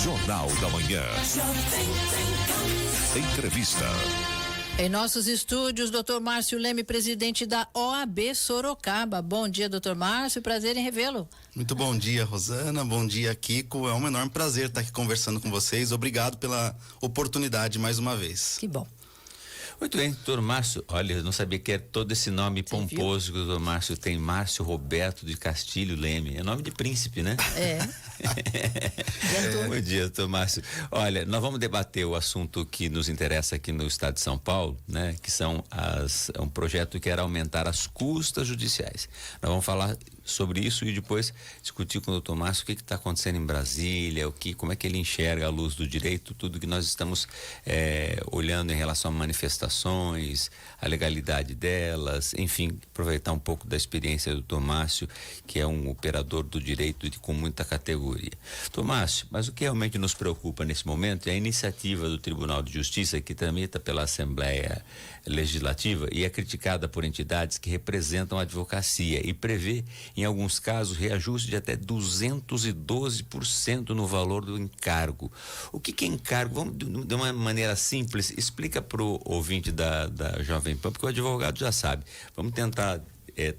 Jornal da Manhã. Entrevista. Em nossos estúdios, Dr. Márcio Leme, presidente da OAB Sorocaba. Bom dia, Dr. Márcio, prazer em revê-lo. Muito bom dia, Rosana, bom dia, Kiko. É um enorme prazer estar aqui conversando com vocês. Obrigado pela oportunidade mais uma vez. Que bom. Muito bem, doutor Márcio, olha, eu não sabia que era todo esse nome pomposo que o doutor Márcio tem. Márcio Roberto de Castilho Leme, é nome de príncipe, né? É. Bom dia, doutor Márcio. Olha, nós vamos debater o assunto que nos interessa aqui no estado de São Paulo, né? Que são um projeto que era aumentar as custas judiciais. Nós vamos falar sobre isso e depois discutir com o doutor Márcio o que está acontecendo em Brasília, como é que ele enxerga a luz do direito, tudo que nós estamos olhando em relação a manifestações, a legalidade delas, enfim, aproveitar um pouco da experiência do doutor Márcio, que é um operador do direito com muita categoria. Doutor Márcio, mas o que realmente nos preocupa nesse momento é a iniciativa do Tribunal de Justiça, que tramita pela Assembleia Legislativa e é criticada por entidades que representam a advocacia e prevê, em alguns casos, reajuste de até 212% no valor do encargo. O que é encargo? Vamos, de uma maneira simples, explica para o ouvinte da Jovem Pan, porque o advogado já sabe. Vamos tentar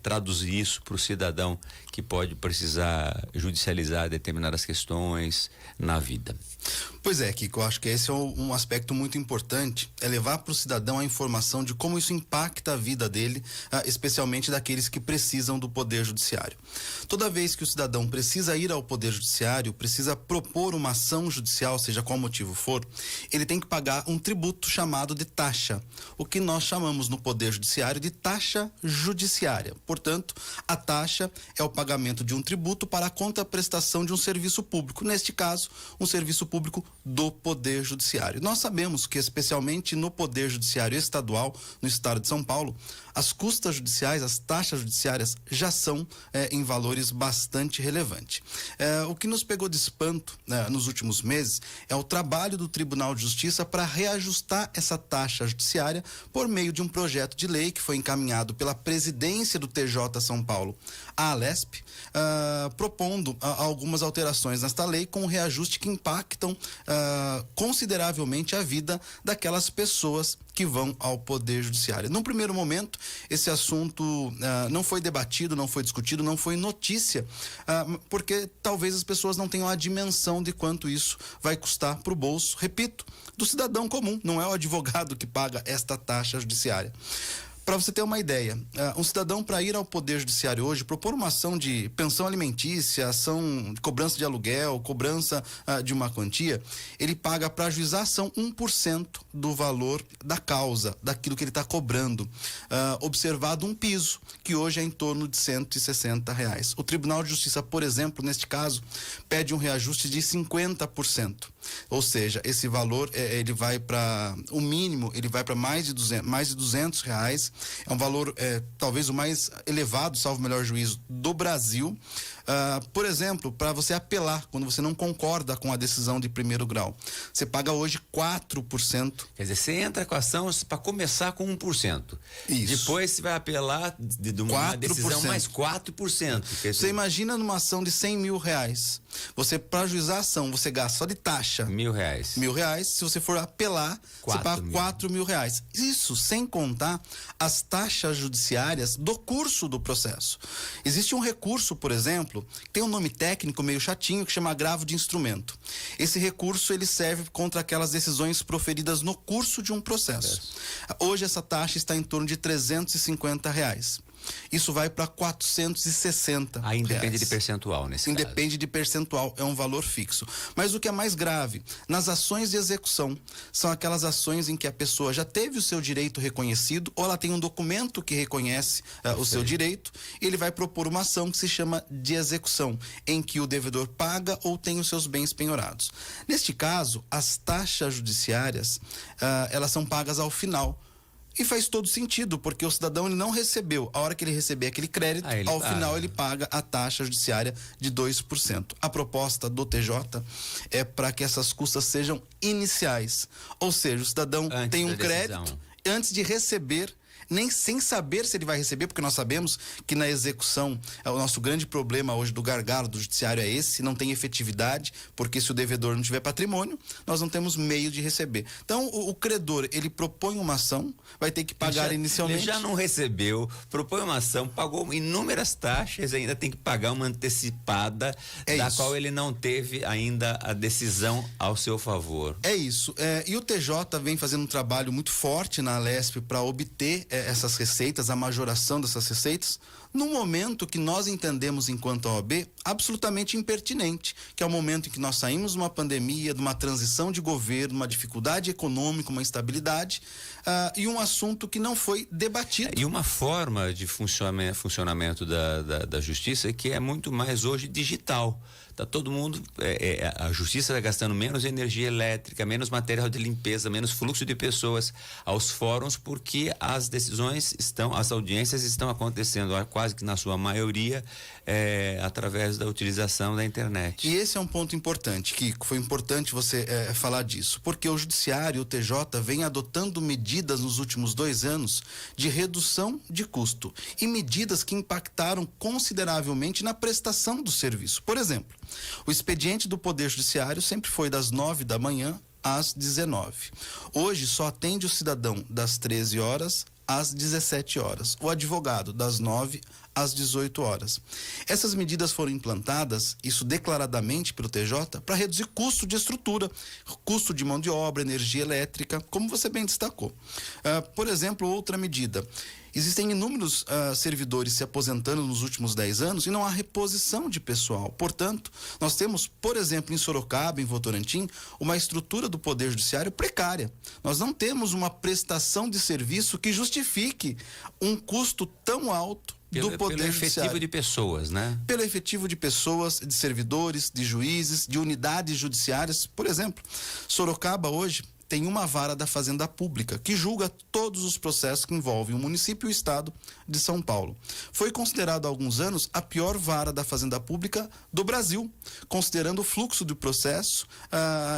traduzir isso para o cidadão que pode precisar judicializar determinadas questões na vida. Pois é, Kiko, eu acho que esse é um aspecto muito importante, é levar para o cidadão a informação de como isso impacta a vida dele, especialmente daqueles que precisam do Poder Judiciário. Toda vez que o cidadão precisa ir ao Poder Judiciário, precisa propor uma ação judicial, seja qual motivo for, ele tem que pagar um tributo chamado de taxa, o que nós chamamos no Poder Judiciário de taxa judiciária. Portanto, a taxa é o pagamento de um tributo para a contraprestação de um serviço público, neste caso, um serviço público do Poder Judiciário. Nós sabemos que, especialmente no Poder Judiciário estadual, no estado de São Paulo, as custas judiciais, as taxas judiciárias já são em valores bastante relevantes. O que nos pegou de espanto nos últimos meses é o trabalho do Tribunal de Justiça para reajustar essa taxa judiciária por meio de um projeto de lei que foi encaminhado pela presidência do TJ São Paulo, a Alesp, propondo algumas alterações nesta lei com reajuste que impactam consideravelmente a vida daquelas pessoas que vão ao Poder Judiciário. Num primeiro momento, esse assunto não foi debatido, não foi discutido, não foi notícia, porque talvez as pessoas não tenham a dimensão de quanto isso vai custar para o bolso, repito, do cidadão comum, não é o advogado que paga esta taxa judiciária. Para você ter uma ideia, um cidadão, para ir ao Poder Judiciário hoje, propor uma ação de pensão alimentícia, ação de cobrança de aluguel, cobrança de uma quantia, ele paga para ajuizar a ação 1% do valor da causa, daquilo que ele está cobrando, observado um piso, que hoje é em torno de R$160. O Tribunal de Justiça, por exemplo, neste caso, pede um reajuste de 50%. Ou seja, esse valor, ele vai para, o mínimo, ele vai para mais de R$200. É um valor, talvez o mais elevado, salvo o melhor juízo, do Brasil. Por exemplo, para você apelar, quando você não concorda com a decisão de primeiro grau, você paga hoje 4%. Quer dizer, você entra com a ação para começar com 1%. Isso. Depois você vai apelar de uma decisão mais 4%. Você imagina numa ação de R$100 mil. Você, para ajuizar a ação, você gasta só de taxa R$1.000. Se você for apelar, você paga R$4.000. Isso sem contar as taxas judiciárias do curso do processo. Existe um recurso, por exemplo, que tem um nome técnico meio chatinho, que chama agravo de instrumento. Esse recurso, ele serve contra aquelas decisões proferidas no curso de um processo. Hoje essa taxa está em torno de R$350. Isso vai para 460. Aí independe de percentual nesse caso. Independe de percentual, é um valor fixo. Mas o que é mais grave, nas ações de execução, são aquelas ações em que a pessoa já teve o seu direito reconhecido, ou ela tem um documento que reconhece o seu direito, e ele vai propor uma ação que se chama de execução, em que o devedor paga ou tem os seus bens penhorados. Neste caso, as taxas judiciárias, elas são pagas ao final. E faz todo sentido, porque o cidadão, ele não recebeu. A hora que ele receber aquele crédito, ao final ele paga a taxa judiciária de 2%. A proposta do TJ é para que essas custas sejam iniciais. Ou seja, o cidadão tem um crédito, antes de receber, nem sem saber se ele vai receber, porque nós sabemos que na execução o nosso grande problema hoje do gargalo do judiciário é esse, não tem efetividade, porque se o devedor não tiver patrimônio, nós não temos meio de receber. Então o credor, ele propõe uma ação, vai ter que pagar inicialmente. Ele já não recebeu, propõe uma ação, pagou inúmeras taxas, ainda tem que pagar uma antecipada da qual ele não teve ainda a decisão ao seu favor. É isso. E o TJ vem fazendo um trabalho muito forte na Alesp para obter essas receitas, a majoração dessas receitas, no momento que nós entendemos enquanto OAB absolutamente impertinente, que é o momento em que nós saímos de uma pandemia, de uma transição de governo, uma dificuldade econômica, uma instabilidade, e um assunto que não foi debatido. E uma forma de funcionamento da justiça que é muito mais hoje digital. Tá todo mundo, a justiça está gastando menos energia elétrica, menos material de limpeza, menos fluxo de pessoas aos fóruns, porque as decisões as audiências estão acontecendo quase que na sua maioria através da utilização da internet. E esse é um ponto importante, Kiko, foi importante você falar disso, porque o judiciário, o TJ, vem adotando medidas nos últimos 2 anos de redução de custo e medidas que impactaram consideravelmente na prestação do serviço. Por exemplo, o expediente do Poder Judiciário sempre foi das 9 da manhã às 19. Hoje só atende o cidadão das 13 horas às 17 horas. O advogado das 9 às 18 horas. Essas medidas foram implantadas, isso declaradamente pelo TJ, para reduzir custo de estrutura, custo de mão de obra, energia elétrica, como você bem destacou. Por exemplo, outra medida. Existem inúmeros servidores se aposentando nos últimos 10 anos e não há reposição de pessoal. Portanto, nós temos, por exemplo, em Sorocaba, em Votorantim, uma estrutura do Poder Judiciário precária. Nós não temos uma prestação de serviço que justifique um custo tão alto do Poder Judiciário. Pelo efetivo de pessoas, né? Pelo efetivo de pessoas, de servidores, de juízes, de unidades judiciárias. Por exemplo, Sorocaba hoje tem uma vara da Fazenda Pública que julga todos os processos que envolvem o município e o estado de São Paulo. Foi considerado há alguns anos a pior vara da Fazenda Pública do Brasil, considerando o fluxo do processo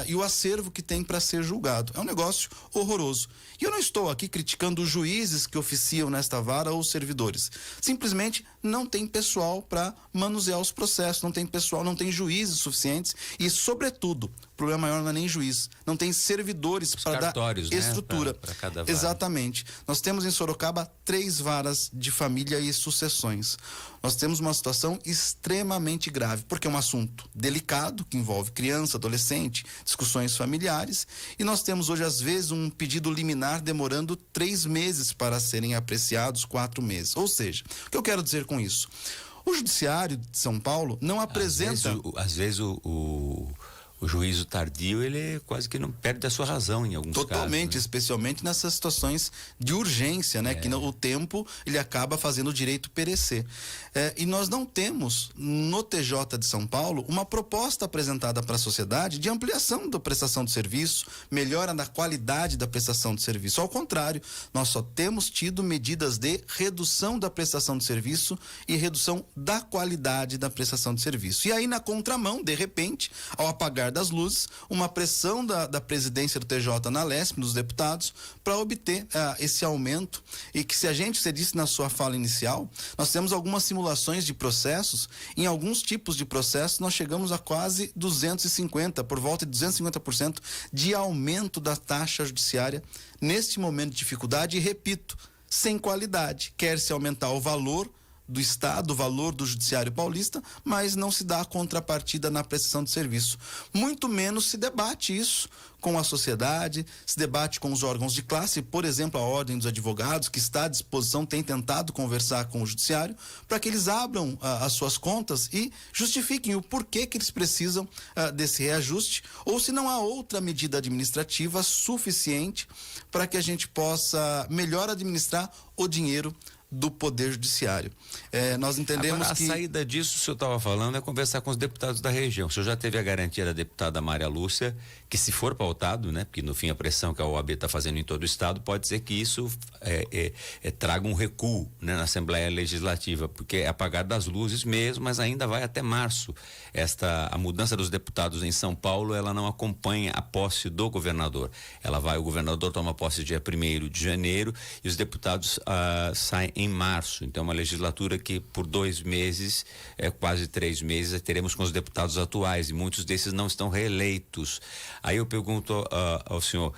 e o acervo que tem para ser julgado. É um negócio horroroso. E eu não estou aqui criticando os juízes que oficiam nesta vara ou os servidores. Simplesmente não tem pessoal para manusear os processos, não tem pessoal, não tem juízes suficientes e, sobretudo, o problema maior não é nem juiz, não tem servidores para dar estrutura. Pra cada vara. Exatamente. Nós temos em Sorocaba 3 varas de família e sucessões. Nós temos uma situação extremamente grave, porque é um assunto delicado, que envolve criança, adolescente, discussões familiares, e nós temos hoje, às vezes, um pedido liminar demorando 3 meses para serem apreciados, 4 meses. Ou seja, o que eu quero dizer com isso? O Judiciário de São Paulo não apresenta... Às vezes o juízo tardio, ele quase que não perde a sua razão em alguns casos. Totalmente, né? Especialmente nessas situações de urgência, né? Que o tempo, ele acaba fazendo o direito perecer. E nós não temos, no TJ de São Paulo, uma proposta apresentada para a sociedade de ampliação da prestação de serviço, melhora na qualidade da prestação de serviço. Ao contrário, nós só temos tido medidas de redução da prestação de serviço e redução da qualidade da prestação de serviço. E aí, na contramão, de repente, ao apagar das luzes, uma pressão da presidência do TJ na Alesp, dos deputados, para obter esse aumento, e que você disse na sua fala inicial, nós temos algumas simulações de processos, em alguns tipos de processos nós chegamos a quase 250, por volta de 250% de aumento da taxa judiciária neste momento de dificuldade, e repito, sem qualidade. Quer-se aumentar o valor do Estado, o valor do Judiciário Paulista, mas não se dá contrapartida na prestação de serviço. Muito menos se debate isso com a sociedade, se debate com os órgãos de classe, por exemplo, a Ordem dos Advogados, que está à disposição, tem tentado conversar com o Judiciário, para que eles abram as suas contas e justifiquem o porquê que eles precisam desse reajuste, ou se não há outra medida administrativa suficiente para que a gente possa melhor administrar o dinheiro do Poder Judiciário. Nós entendemos agora, que... a saída disso, o senhor estava falando, é conversar com os deputados da região. O senhor já teve a garantia da deputada Maria Lúcia, que se for pautado, né, porque no fim a pressão que a OAB está fazendo em todo o estado, pode ser que isso traga um recuo, né, na Assembleia Legislativa, porque é apagar das luzes mesmo, mas ainda vai até março. A mudança dos deputados em São Paulo, ela não acompanha a posse do governador. O governador toma posse dia 1º de janeiro e os deputados saem em março. Então, uma legislatura que por 2 meses, quase 3 meses, teremos com os deputados atuais e muitos desses não estão reeleitos. Aí eu pergunto ao senhor,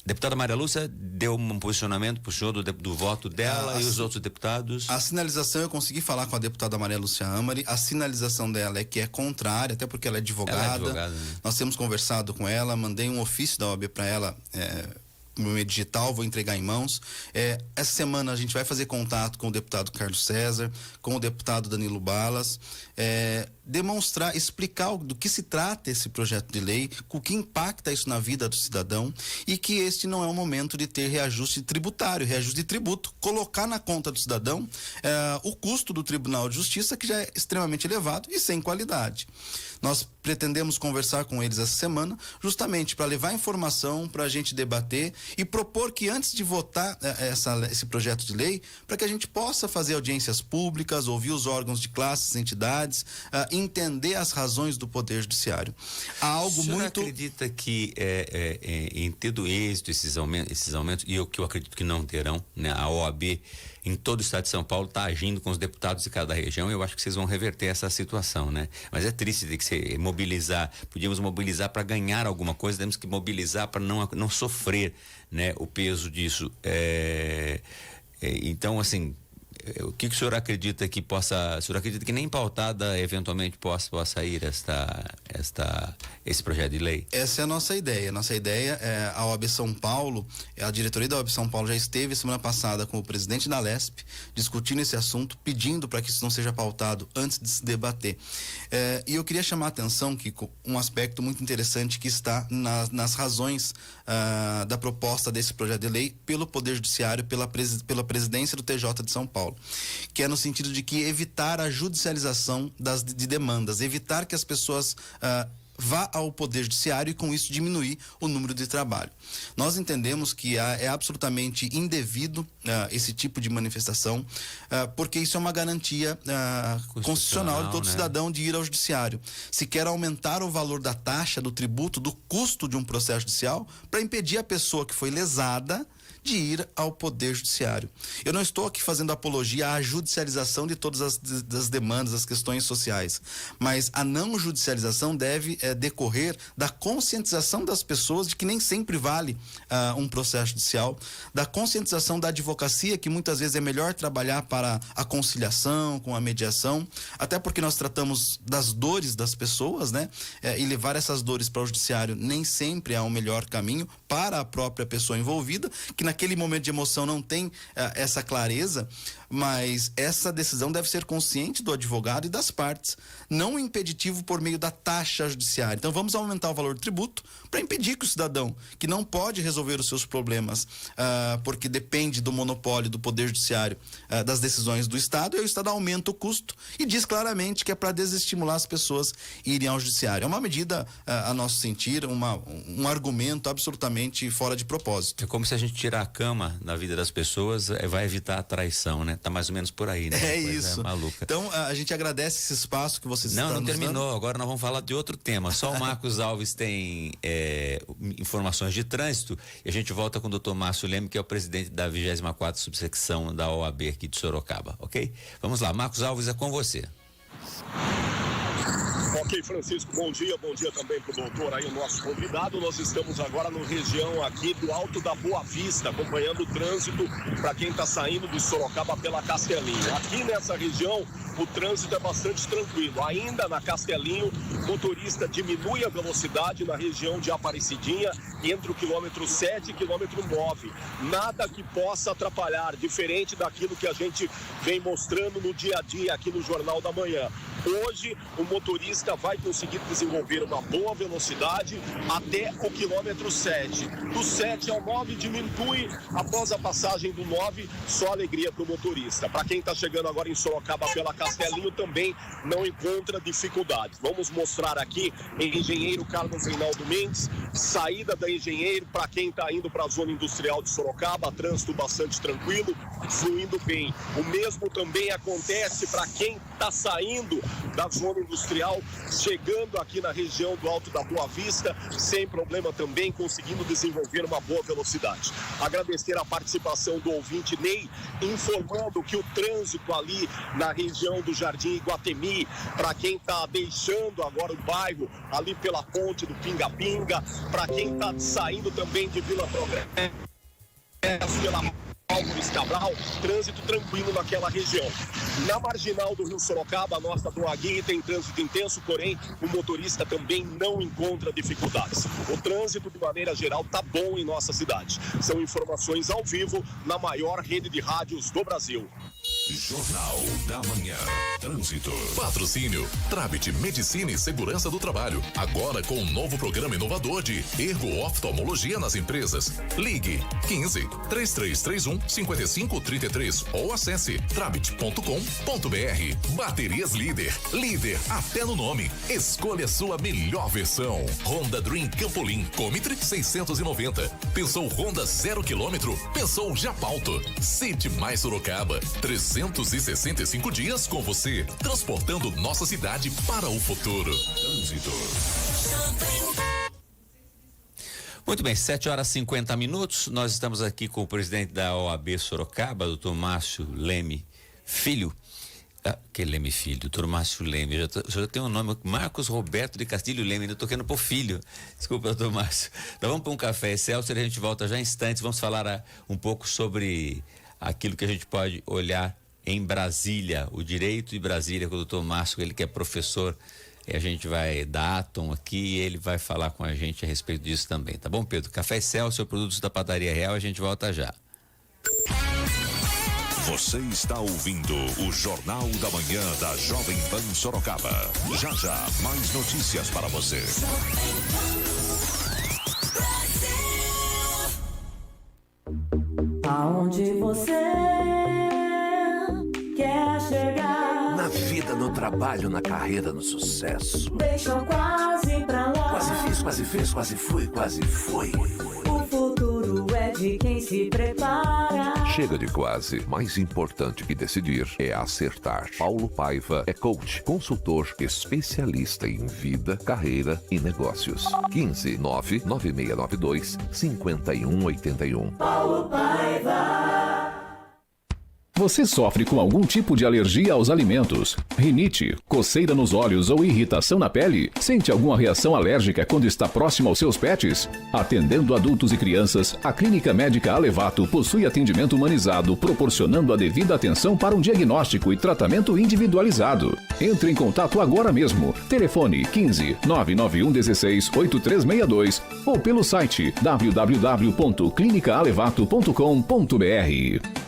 deputada Maria Lúcia deu um posicionamento para o senhor do voto dela e os outros deputados? A sinalização, eu consegui falar com a deputada Maria Lúcia Amari, a sinalização dela é que é contrária, até porque ela é advogada. Ela é advogada, né? Nós temos conversado com ela, mandei um ofício da OAB para ela, no meio digital, vou entregar em mãos. Essa semana a gente vai fazer contato com o deputado Carlos César, com o deputado Danilo Balas, demonstrar, explicar do que se trata esse projeto de lei, o que impacta isso na vida do cidadão e que este não é o momento de ter reajuste tributário, reajuste de tributo, colocar na conta do cidadão o custo do Tribunal de Justiça, que já é extremamente elevado e sem qualidade. Nós pretendemos conversar com eles essa semana, justamente para levar informação, para a gente debater e propor que antes de votar esse projeto de lei, para que a gente possa fazer audiências públicas, ouvir os órgãos de classes, entidades, entender as razões do Poder Judiciário. Há algo muito... O senhor acredita que em tendo êxito esses aumentos, e que eu acredito que não terão, né? A OAB em todo o estado de São Paulo está agindo com os deputados de cada região, eu acho que vocês vão reverter essa situação, né? Mas é triste ter que mobilizar, podíamos mobilizar para ganhar alguma coisa, temos que mobilizar para não sofrer, né, o peso disso. Então, assim, o que o senhor acredita que possa, o senhor acredita que nem pautada eventualmente possa sair esse projeto de lei? Essa é a nossa ideia. Nossa ideia é a OAB São Paulo, a diretoria da OAB São Paulo já esteve semana passada com o presidente da Lesp discutindo esse assunto, pedindo para que isso não seja pautado antes de se debater. E eu queria chamar a atenção que um aspecto muito interessante que está nas razões da proposta desse projeto de lei pelo Poder Judiciário, pela presidência do TJ de São Paulo, que é no sentido de que evitar a judicialização de demandas, evitar que as pessoas vá ao Poder Judiciário e com isso diminuir o número de trabalho. Nós entendemos que é absolutamente indevido esse tipo de manifestação, porque isso é uma garantia constitucional de todo cidadão de ir ao Judiciário. Se quer aumentar o valor da taxa, do tributo, do custo de um processo judicial, para impedir a pessoa que foi lesada de ir ao Poder Judiciário. Eu não estou aqui fazendo apologia à judicialização de todas as demandas, as questões sociais, mas a não judicialização deve decorrer da conscientização das pessoas de que nem sempre vale um processo judicial, da conscientização da advocacia, que muitas vezes é melhor trabalhar para a conciliação, com a mediação, até porque nós tratamos das dores das pessoas, né? E levar essas dores para o judiciário nem sempre é o melhor caminho para a própria pessoa envolvida, que naquele momento de emoção não tem essa clareza, mas essa decisão deve ser consciente do advogado e das partes, não impeditivo por meio da taxa judiciária. Então vamos aumentar o valor do tributo para impedir que o cidadão que não pode resolver os seus problemas porque depende do monopólio do Poder Judiciário, das decisões do Estado, e o Estado aumenta o custo e diz claramente que é para desestimular as pessoas irem ao Judiciário. É uma medida, a nosso sentir, um argumento absolutamente fora de propósito. É como se a gente tirar a cama na vida das pessoas, vai evitar a traição, né? Tá mais ou menos por aí, né? É isso. Maluca. Então, a gente agradece esse espaço que vocês estão nos dando. Não terminou. Agora nós vamos falar de outro tema. Só o Marcos Alves tem informações de trânsito e a gente volta com o Dr. Márcio Leme, que é o presidente da 24ª subsecção da OAB aqui de Sorocaba, ok? Vamos lá, Marcos Alves, é com você. Ok, Francisco, bom dia também para o doutor aí, o nosso convidado. Nós estamos agora na região aqui do Alto da Boa Vista, acompanhando o trânsito para quem está saindo de Sorocaba pela Castelinho. Aqui nessa região o trânsito é bastante tranquilo. Ainda na Castelinho, o motorista diminui a velocidade na região de Aparecidinha, entre o quilômetro 7 e quilômetro 9. Nada que possa atrapalhar, diferente daquilo que a gente vem mostrando no dia a dia aqui no Jornal da Manhã. Hoje, o motorista vai conseguir desenvolver uma boa velocidade até o quilômetro 7. Do 7 ao 9 diminui, após a passagem do 9, só alegria para o motorista. Para quem está chegando agora em Sorocaba pela Castelinho, também não encontra dificuldades. Vamos mostrar aqui em Engenheiro Carlos Reinaldo Mendes, saída da Engenheiro para quem está indo para a zona industrial de Sorocaba, trânsito bastante tranquilo, fluindo bem. O mesmo também acontece para quem está saindo da zona industrial, chegando aqui na região do Alto da Boa Vista, sem problema também, conseguindo desenvolver uma boa velocidade. Agradecer a participação do ouvinte Ney, informando que o trânsito ali na região do Jardim Iguatemi, para quem está deixando agora o bairro, ali pela ponte do Pinga-Pinga, para quem está saindo também de Vila Progresso, pela Álvares Cabral, trânsito tranquilo naquela região. Na marginal do Rio Sorocaba, a nossa Dom Aguirre tem trânsito intenso, porém o motorista também não encontra dificuldades. O trânsito, de maneira geral, está bom em nossa cidade. São informações ao vivo na maior rede de rádios do Brasil. Jornal da Manhã. Trânsito. Patrocínio. Trabit Medicina e Segurança do Trabalho. Agora com um novo programa inovador de ergo-oftalmologia nas empresas. Ligue 15-3331-5533 ou acesse trabit.com.br. Baterias Líder. Líder até no nome. Escolha sua melhor versão. Honda Dream Campolim Comitre 690. Pensou Honda 0 km? Pensou Japauto. City Mais Sorocaba. 365 dias com você, transportando nossa cidade para o futuro. Trânsito. Muito bem, 7h50. Nós estamos aqui com o presidente da OAB Sorocaba, doutor Márcio Leme Filho. Que Leme Filho, doutor Márcio Leme. Já tem um nome, Marcos Roberto de Castilho Leme, ainda tô querendo pôr filho. Desculpa, doutor Márcio. Então vamos para um café Excelsior, a gente volta já em instantes. Vamos falar um pouco sobre aquilo que a gente pode olhar em Brasília, o direito de Brasília, com o doutor Márcio, ele que é professor, e a gente vai dar Atom aqui e ele vai falar com a gente a respeito disso também, tá bom, Pedro? Café Excelsior, produtos da Padaria Real, a gente volta já. Você está ouvindo o Jornal da Manhã da Jovem Pan Sorocaba. Já já, mais notícias para você. Aonde você quer chegar? Na vida, no trabalho, na carreira, no sucesso. Deixa quase pra lá. Quase fiz, quase fez, quase fui, quase foi. O futuro é de quem se prepara. Chega de quase. Mais importante que decidir é acertar. Paulo Paiva é coach, consultor, especialista em vida, carreira e negócios. 15-99692-5181. Paulo Paiva. Você sofre com algum tipo de alergia aos alimentos? Rinite, coceira nos olhos ou irritação na pele? Sente alguma reação alérgica quando está próximo aos seus pets? Atendendo adultos e crianças, a Clínica Médica Alevato possui atendimento humanizado, proporcionando a devida atenção para um diagnóstico e tratamento individualizado. Entre em contato agora mesmo. Telefone 15-99116-8362 ou pelo site www.clinicaalevato.com.br.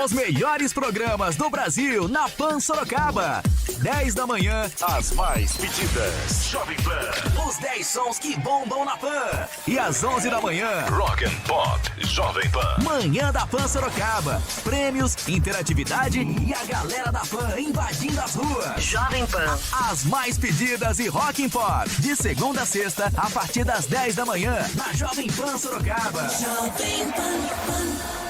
Os melhores programas do Brasil na Pan Sorocaba. 10 da manhã, as mais pedidas. Jovem Pan. Os 10 sons que bombam na Pan. E às 11 da manhã, Rock and Pop. Jovem Pan. Manhã da Pan Sorocaba. Prêmios, interatividade e a galera da Pan invadindo as ruas. Jovem Pan. As mais pedidas e Rock and Pop. De segunda a sexta, a partir das 10 da manhã, na Jovem Pan Sorocaba. Jovem Pan.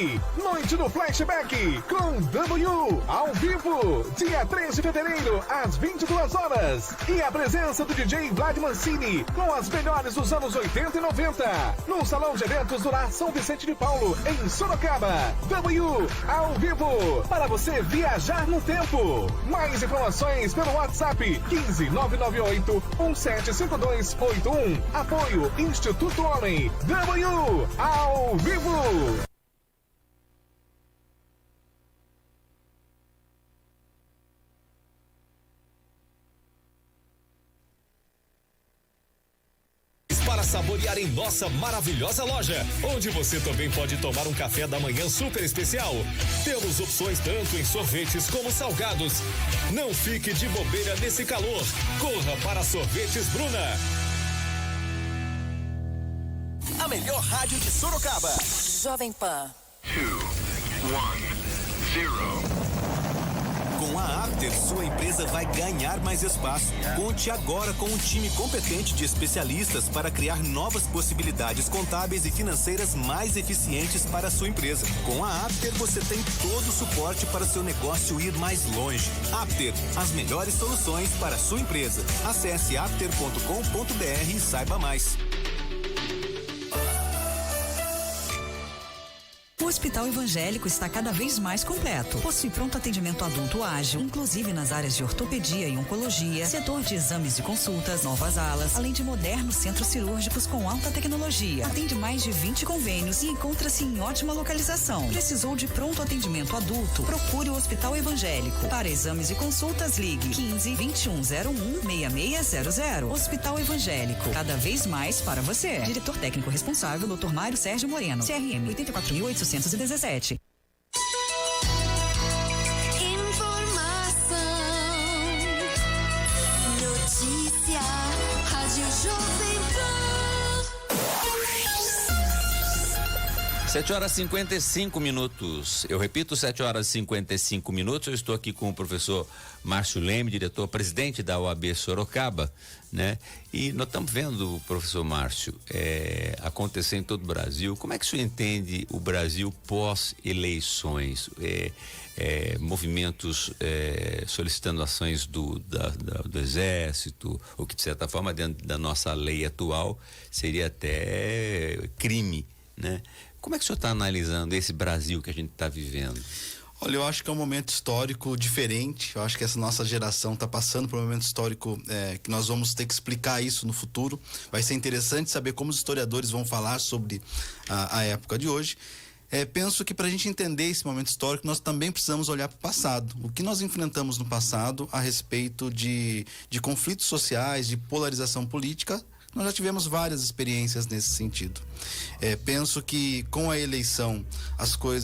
aqui, Noite do Flashback com W ao vivo, dia 3 de fevereiro às 22 horas. E a presença do DJ Vlad Mancini com as melhores dos anos 80 e 90 no Salão de Eventos do Lar São Vicente de Paulo, em Sorocaba. W ao vivo, para você viajar no tempo. Mais informações pelo WhatsApp 15998 175281. Apoio Instituto Homem. W ao vivo. Para saborear em nossa maravilhosa loja, onde você também pode tomar um café da manhã super especial. Temos opções tanto em sorvetes como salgados. Não fique de bobeira nesse calor. Corra para Sorvetes Bruna. A melhor rádio de Sorocaba. Jovem Pan. 2, 1, 0. Com a Apter, sua empresa vai ganhar mais espaço. Conte agora com um time competente de especialistas para criar novas possibilidades contábeis e financeiras mais eficientes para a sua empresa. Com a Apter, você tem todo o suporte para seu negócio ir mais longe. Apter, as melhores soluções para a sua empresa. Acesse apter.com.br e saiba mais. O Hospital Evangélico está cada vez mais completo. Possui pronto atendimento adulto ágil, inclusive nas áreas de ortopedia e oncologia, setor de exames e consultas, novas alas, além de modernos centros cirúrgicos com alta tecnologia. Atende mais de 20 convênios e encontra-se em ótima localização. Precisou de pronto atendimento adulto? Procure o Hospital Evangélico. Para exames e consultas, ligue 15 2101 6600. Hospital Evangélico, cada vez mais para você. Diretor técnico responsável, Dr. Mário Sérgio Moreno, CRM 84.817. Informação, notícia, Rádio Jovem Pan. 7h55. Eu repito, 7h55. Eu estou aqui com o professor Márcio Leme, diretor, presidente da OAB Sorocaba, né? E nós estamos vendo, professor Márcio, acontecer em todo o Brasil. Como é que o senhor entende o Brasil pós-eleições? Movimentos solicitando ações do Exército, o que de certa forma dentro da nossa lei atual seria até crime, né? Como é que o senhor está analisando esse Brasil que a gente está vivendo? Olha, eu acho que é um momento histórico diferente. Eu acho que essa nossa geração está passando por um momento histórico que nós vamos ter que explicar isso no futuro. Vai ser interessante saber como os historiadores vão falar sobre a época de hoje. Penso que para a gente entender esse momento histórico, nós também precisamos olhar para o passado. O que nós enfrentamos no passado a respeito de conflitos sociais, de polarização política. Nós já tivemos várias experiências nesse sentido. Penso que com a eleição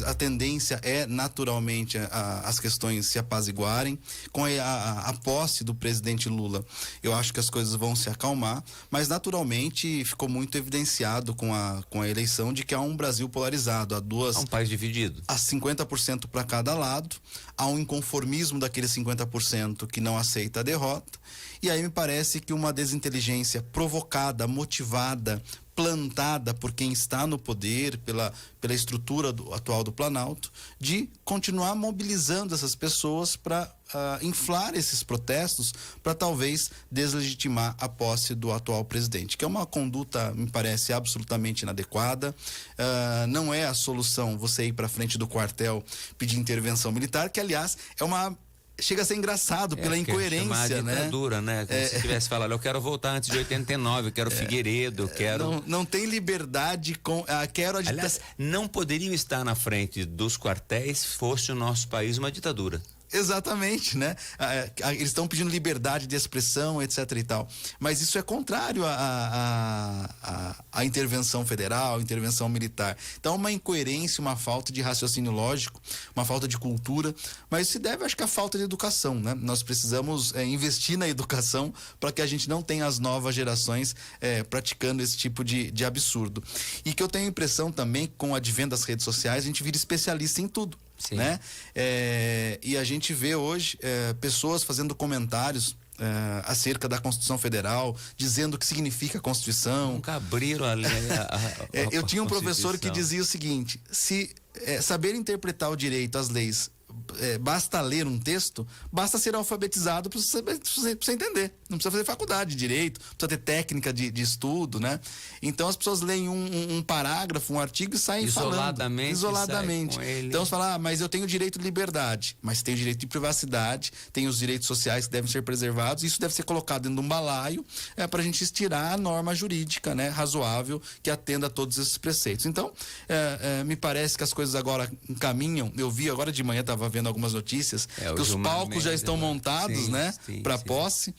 a tendência é naturalmente as questões se apaziguarem. Com a posse do presidente Lula, eu acho que as coisas vão se acalmar, mas naturalmente ficou muito evidenciado com a eleição de que há um Brasil polarizado, há um país dividido. Há 50% para cada lado, há um inconformismo daqueles 50% que não aceita a derrota. E aí me parece que uma desinteligência provocada, motivada, plantada por quem está no poder, pela estrutura atual do Planalto, de continuar mobilizando essas pessoas para inflar esses protestos, para talvez deslegitimar a posse do atual presidente, que é uma conduta, me parece, absolutamente inadequada. Não é a solução você ir para frente do quartel pedir intervenção militar, que aliás chega a ser engraçado pela incoerência, né? Ditadura, né? Como se tivesse falado, eu quero voltar antes de 89, eu quero Figueiredo, eu quero... Não tem liberdade quero... Aliás, não poderiam estar na frente dos quartéis se fosse o nosso país uma ditadura. Exatamente, né? Eles estão pedindo liberdade de expressão, etc e tal. Mas isso é contrário à intervenção federal, à intervenção militar. Então, uma incoerência, uma falta de raciocínio lógico, uma falta de cultura, mas se deve, acho que, à falta de educação, né? Nós precisamos investir na educação para que a gente não tenha as novas gerações praticando esse tipo de absurdo. E que eu tenho a impressão também que com o advento das redes sociais, a gente vira especialista em tudo. Sim. Né? E a gente vê hoje pessoas fazendo comentários acerca da Constituição Federal, dizendo o que significa a Constituição. Nunca abriram a lei. Eu tinha um professor que dizia o seguinte: se saber interpretar o direito, as leis, basta ler um texto, basta ser alfabetizado para você entender. Não precisa fazer faculdade de direito, precisa ter técnica de estudo, né? Então as pessoas leem um parágrafo, um artigo e saem isoladamente. Com ele. Então você fala, mas eu tenho direito de liberdade, mas tem o direito de privacidade, tem os direitos sociais que devem ser preservados, isso deve ser colocado dentro de um balaio para a gente estirar a norma jurídica, né, razoável, que atenda a todos esses preceitos. Então, me parece que as coisas agora encaminham. Eu vi agora de manhã, estava vendo algumas notícias, que os palcos já estão montados, né, para posse.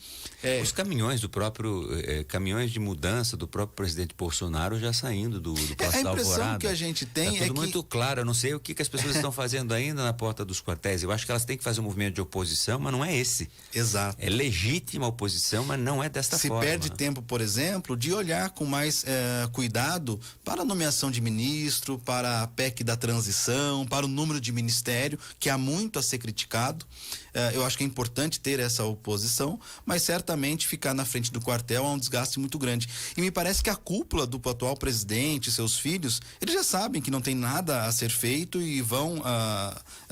Os caminhões do próprio, caminhões de mudança do próprio presidente Bolsonaro já saindo do Palácio da Alvorada. A impressão que a gente tem tudo muito claro. Eu não sei o que as pessoas estão fazendo ainda na porta dos quartéis. Eu acho que elas têm que fazer um movimento de oposição, mas não é esse. Exato. É legítima oposição, mas não é desta forma. Se perde tempo, por exemplo, de olhar com mais cuidado para a nomeação de ministro, para a PEC da transição, para o número de ministério, que há muito a ser criticado. Eu acho que é importante ter essa oposição, mas certamente ficar na frente do quartel é um desgaste muito grande. E me parece que a cúpula do atual presidente, seus filhos, eles já sabem que não tem nada a ser feito e vão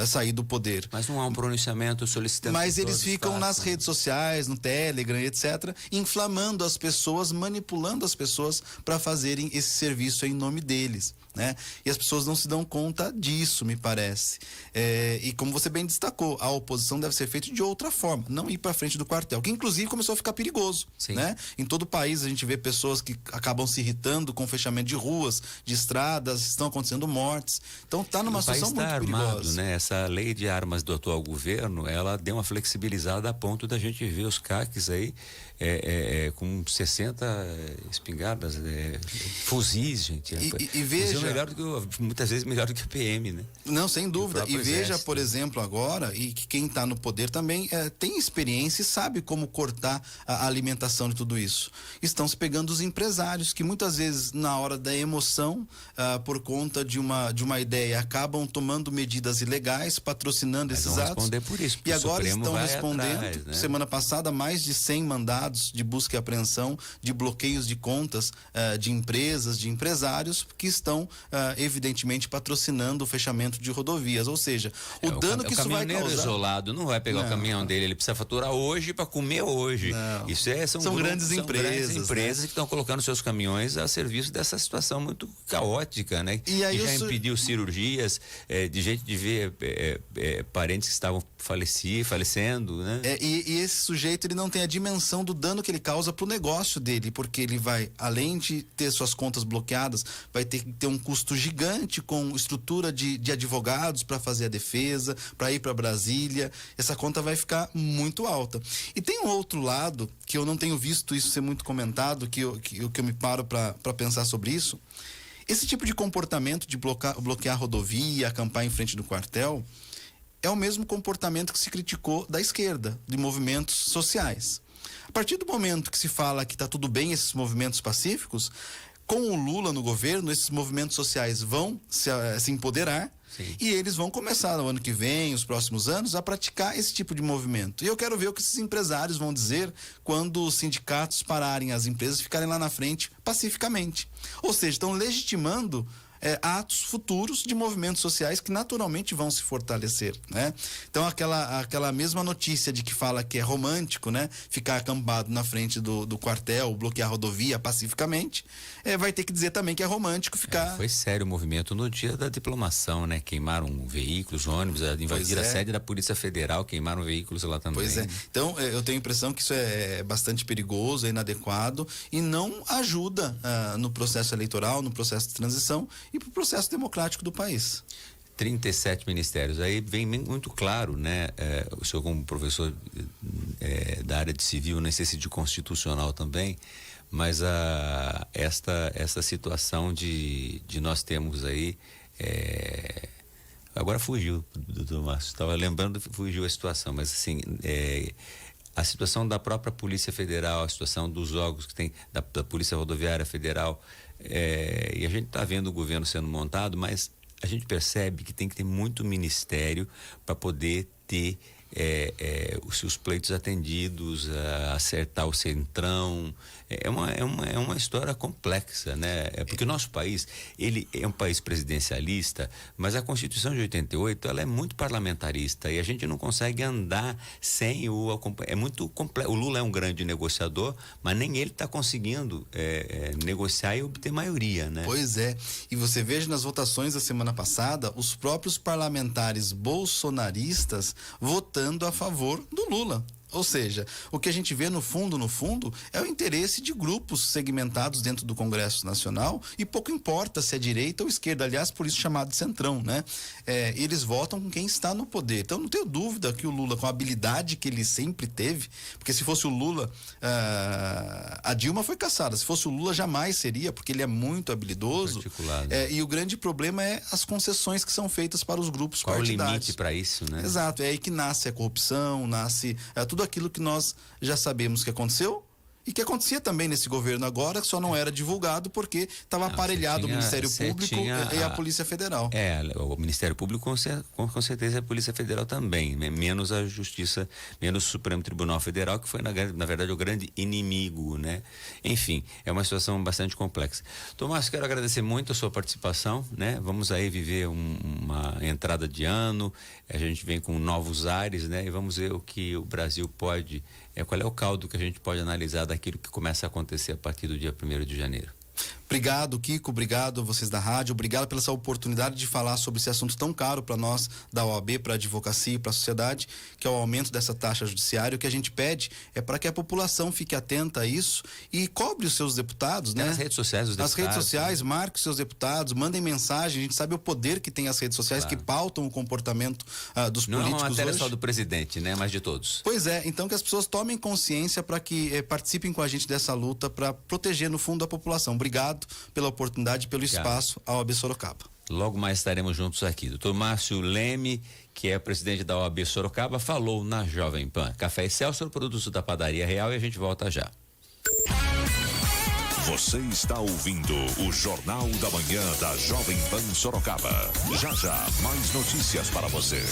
sair do poder. Mas não há um pronunciamento solicitando. Mas eles ficam nas redes sociais, no Telegram, etc., inflamando as pessoas, manipulando as pessoas para fazerem esse serviço em nome deles, né? E as pessoas não se dão conta disso, me parece. E como você bem destacou, a oposição deve ser feita de outra forma, não ir para frente do quartel, que inclusive começou a ficar perigoso, né? Em todo o país a gente vê pessoas que acabam se irritando com o fechamento de ruas, de estradas, estão acontecendo mortes. Então tá numa situação muito perigosa, né? Essa lei de armas do atual governo, ela deu uma flexibilizada a ponto da gente ver os CACs aí com 60 espingardas, fuzis, gente. E veja, muitas vezes melhor do que a PM, né? Não, sem dúvida. E veja, exército, por exemplo, agora, e que quem está no poder também tem experiência e sabe como cortar a alimentação de tudo isso. Estão se pegando os empresários, que muitas vezes, na hora da emoção, por conta de uma ideia, acabam tomando medidas ilegais, patrocinando esses atos. Responder por isso, e agora estão respondendo. Atrás, né? Semana passada, mais de 100 mandados de busca e apreensão, de bloqueios de contas de empresas, de empresários que estão evidentemente patrocinando o fechamento de rodovias. Ou seja, o dano que isso vai causar. O caminhoneiro isolado não vai pegar o caminhão dele, ele precisa faturar hoje para comer hoje. Não. Isso são grandes empresas, né? Que estão colocando seus caminhões a serviço dessa situação muito caótica, né? E aí já impediu cirurgias de gente de ver parentes que estavam falecendo, né? E esse sujeito, ele não tem a dimensão do dano que ele causa pro negócio dele, porque ele vai, além de ter suas contas bloqueadas, vai ter que ter um custo gigante com estrutura de advogados para fazer a defesa, para ir para Brasília. Essa conta vai ficar muito alta. E tem um outro lado que eu não tenho visto isso ser muito comentado, que eu me paro para pensar sobre isso. Esse tipo de comportamento de bloquear rodovia, acampar em frente do quartel, é o mesmo comportamento que se criticou da esquerda, de movimentos sociais. A partir do momento que se fala que está tudo bem esses movimentos pacíficos, com o Lula no governo, esses movimentos sociais vão se empoderar. Sim. E eles vão começar no ano que vem, os próximos anos, a praticar esse tipo de movimento. E eu quero ver o que esses empresários vão dizer quando os sindicatos pararem as empresas e ficarem lá na frente pacificamente. Ou seja, estão legitimando atos futuros de movimentos sociais que naturalmente vão se fortalecer, né? Então aquela mesma notícia de que fala que é romântico, né? Ficar acampado na frente do quartel, bloquear a rodovia pacificamente, vai ter que dizer também que é romântico ficar... Foi sério o movimento no dia da diplomação, né? Queimaram veículos, ônibus, invadiram a sede da Polícia Federal, queimaram veículos lá também. Pois é. Então eu tenho a impressão que isso é bastante perigoso, é inadequado e não ajuda no processo eleitoral, no processo de transição e para o processo democrático do país. 37 ministérios, aí vem muito claro, né? O senhor como professor da área de civil, não sei se de constitucional também, mas esta situação de nós temos aí, agora fugiu, doutor Márcio, estava lembrando, fugiu a situação, mas assim, a situação da própria Polícia Federal, a situação dos órgãos que tem, da Polícia Rodoviária Federal, e a gente está vendo o governo sendo montado, mas a gente percebe que tem que ter muito ministério para poder ter os pleitos atendidos, acertar o centrão. É uma história complexa, né? Porque o nosso país, ele é um país presidencialista, mas a Constituição de 88, ela é muito parlamentarista e a gente não consegue andar sem é muito complexo. O Lula é um grande negociador, mas nem ele está conseguindo negociar e obter maioria, né? Pois é. E você veja nas votações da semana passada, os próprios parlamentares bolsonaristas votando a favor do Lula. Ou seja, o que a gente vê no fundo, é o interesse de grupos segmentados dentro do Congresso Nacional e pouco importa se é direita ou esquerda, aliás, por isso chamado de centrão, né? Eles votam com quem está no poder. Então não tenho dúvida que o Lula, com a habilidade que ele sempre teve, porque se fosse o Lula, a Dilma foi caçada, se fosse o Lula jamais seria, porque ele é muito habilidoso. E o grande problema é as concessões que são feitas para os grupos partidários. Qual o limite para isso, né? Exato, é aí que nasce a corrupção, nasce tudo aquilo que nós já sabemos que aconteceu e que acontecia também nesse governo agora, que só não era divulgado porque estava aparelhado o Ministério Público e a Polícia Federal. O Ministério Público com certeza, a Polícia Federal também, menos a Justiça, menos o Supremo Tribunal Federal, que foi na verdade o grande inimigo, né? Enfim, é uma situação bastante complexa. Tomás, quero agradecer muito a sua participação, né? Vamos aí viver uma entrada de ano, a gente vem com novos ares, né? E vamos ver o que o Brasil pode, qual é o caldo que a gente pode analisar daquilo que começa a acontecer a partir do dia 1º de janeiro. Obrigado, Kiko, obrigado a vocês da rádio, obrigado pela essa oportunidade de falar sobre esse assunto tão caro para nós da OAB, para a advocacia e para a sociedade, que é o aumento dessa taxa judiciária. O que a gente pede é para que a população fique atenta a isso e cobre os seus deputados, né? Nas redes sociais, os deputados. Nas redes sociais, marque os seus deputados, mandem mensagem, a gente sabe o poder que tem as redes sociais, que pautam o comportamento dos políticos hoje. Não é uma matéria só do presidente, né? Mas de todos. Pois é, então que as pessoas tomem consciência para que participem com a gente dessa luta para proteger no fundo a população. Obrigado pela oportunidade, pelo espaço à OAB Sorocaba. Logo mais estaremos juntos aqui. Dr. Márcio Leme, que é presidente da OAB Sorocaba, falou na Jovem Pan. Café Excelsior, produto da Padaria Real, e a gente volta já. Você está ouvindo o Jornal da Manhã da Jovem Pan Sorocaba. Já, mais notícias para você.